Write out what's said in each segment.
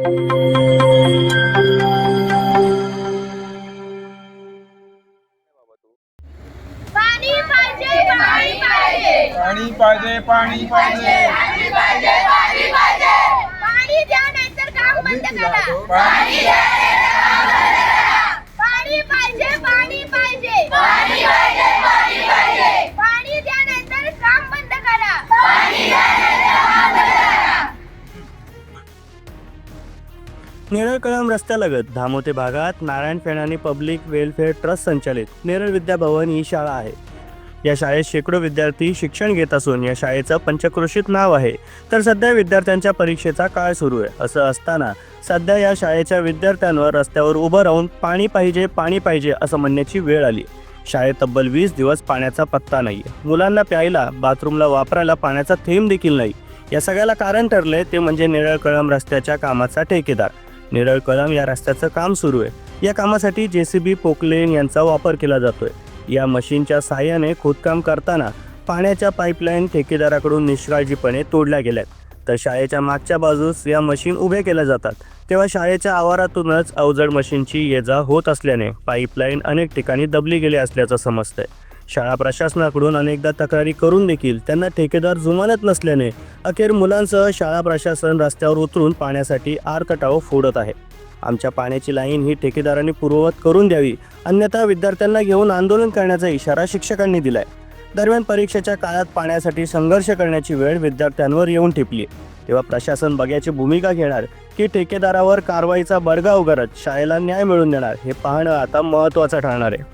पाणी पाहिजे, पाणी पाहिजे, पाणी पाहिजे, पाणी पाहिजे, पाणी पाहिजे, पाणी पाहिजे. पाणी द्या नाहीतर काम बंद करा. पाणी द्या नाहीतर काम बंद करा. पाणी पाहिजे, पाणी पाहिजे, पाणी पाहिजे, पाणी पाहिजे. पाणी द्या नाहीतर काम बंद करा. पाणी द्या नाहीतर काम बंद करा. नेरळ कळंब रस्त्यालगत धामोते भागात नारायण फेणानी पब्लिक वेलफेअर ट्रस्ट संचालित नेरळ विद्या भवन ही शाळा आहे. या शाळेत शेकडो विद्यार्थी शिक्षण घेत असून या शाळेचं पंचक्रोशीत नाव आहे. तर सध्या विद्यार्थ्यांच्या परीक्षेचा काळ सुरू आहे. असं असताना सध्या या शाळेच्या विद्यार्थ्यांवर रस्त्यावर उभं राहून पाणी पाहिजे असं म्हणण्याची वेळ आली. शाळेत तब्बल 20 दिवस पाण्याचा पत्ता नाही. मुलांना प्यायला, बाथरूमला वापरायला पाण्याचा थेंब देखील नाही. या सगळ्याला कारण ठरले ते म्हणजे नेरळ कळंब रस्त्याच्या कामाचा ठेकेदार. नेरळ कळंब या रस्त्याचं काम सुरू आहे. या कामासाठी JCB पोकलेन यांचा वापर केला जातोय. या मशीनच्या साहाय्याने खोदकाम करताना पाण्याच्या पाईपलाईन ठेकेदाराकडून निष्काळजीपणे तोडल्या गेल्यात. तर शाळेच्या मागच्या बाजूस या मशीन उभे केल्या जातात. तेव्हा शाळेच्या आवारातूनच अवजड मशीनची ये-जा होत असल्याने पाईपलाईन अनेक ठिकाणी दबली गेली असल्याचं समजतंय. शाळा प्रशासनाकडून अनेकदा तक्रारी करून देखील त्यांना ठेकेदार जुमानत नसल्याने अखेर मुलांसह शाळा प्रशासन रस्त्यावर उतरून पाण्यासाठी आरतटाव फोडत आहे. आमच्या पाण्याची लाईन ही ठेकेदारांनी पूर्ववत करून द्यावी, अन्यथा विद्यार्थ्यांना घेऊन आंदोलन करण्याचा इशारा शिक्षकांनी दिलाय. दरम्यान परीक्षेच्या काळात पाण्यासाठी संघर्ष करण्याची वेळ विद्यार्थ्यांवर येऊन ठेपली. तेव्हा प्रशासन बघ्याची भूमिका घेणार की ठेकेदारावर कारवाईचा बडगा उगारत शाळेला न्याय मिळवून देणार हे पाहणं आता महत्त्वाचं ठरणार आहे.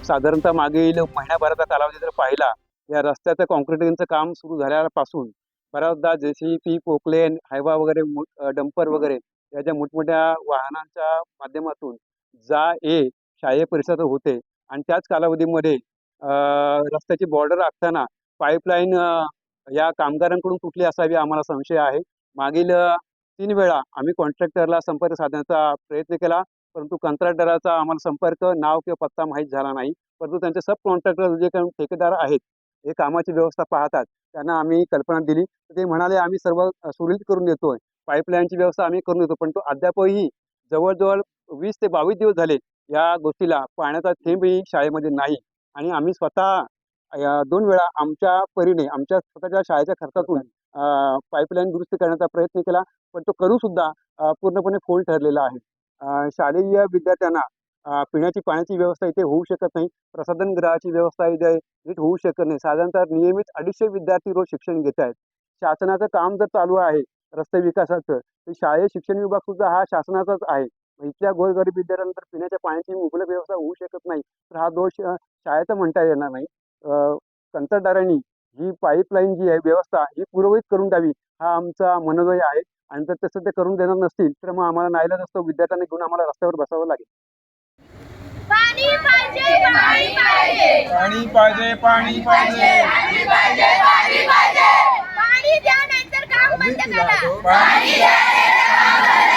साधारणतः मागील महिन्याभराचा कालावधी जर पाहिला, या रस्त्याचं कॉन्क्रिटिंगचं काम सुरू झाल्यापासून बऱ्याचदा JCB पोकलेन, हायवा वगैरे, डंपर वगैरे या ज्या मोठमोठ्या वाहनांच्या माध्यमातून शालेय परिसरात होते. आणि त्याच कालावधीमध्ये रस्त्याची बॉर्डर आखताना पाईपलाईन या कामगारांकडून तुटली असावी आम्हाला संशय आहे. मागील 3 वेळा आम्ही कॉन्ट्रॅक्टरला संपर्क साधण्याचा प्रयत्न केला, परंतु कंत्राटदाराचा आम्हाला संपर्क, नाव किंवा पत्ता माहीत झाला नाही. परंतु त्यांचे सब कॉन्ट्रॅक्टर जे काही ठेकेदार आहेत, हे कामाची व्यवस्था पाहतात, त्यांना आम्ही कल्पना दिली तर ते म्हणाले आम्ही सर्व सुरळीत करून देतोय, पाईपलाईनची व्यवस्था आम्ही करून देतो. पण तो अद्यापही जवळजवळ 20 ते 22 दिवस झाले या गोष्टीला पाण्याचा थेंबही शाळेमध्ये नाही. आणि आम्ही स्वतः 2 वेळा आमच्या परीने, आमच्या स्वतःच्या शाळेच्या खर्चातून पाईपलाईन दुरुस्त करण्याचा प्रयत्न केला, पण तो करून सुद्धा पूर्णपणे फोल ठरलेला आहे. शालेय विद्यार्थ्यांना पिण्याची पाण्याची व्यवस्था इथे होऊ शकत नाही. प्रसाधन गृहाची व्यवस्था इथे नीट होऊ शकत नाही. साधारणतः नियमित 250 विद्यार्थी रोज शिक्षण घेत आहेत. शासनाचं काम जर चालू आहे रस्ते विकासाचं, तर शालेय शिक्षण विभाग सुद्धा हा शासनाचाच आहे. इथल्या गोरगरीब विद्यार्थ्यांना पिण्याच्या पाण्याची मुबलक व्यवस्था होऊ शकत नाही, तर हा दोष शाळेचा म्हणता येणार नाही. कंत्राटदारांनी ही पाईपलाईन जी आहे व्यवस्था ही पूर्ववत करून द्यावी, हा आमचा मनोदय आहे. आणि जर तसं ते करून देणार नसतील तर मग आम्हाला नाईलाज असतो, विद्यार्थ्यांना घेऊन आम्हाला रस्त्यावर बसावं लागेल. पाणी पाहिजे, पाणी पाहिजे, पाणी पाहिजे, पाणी पाहिजे, पाणी पाहिजे, पाणी पाहिजे. पाणी द्या नाहीतर काम बंद करा. पाणी द्या नाहीतर काम बंद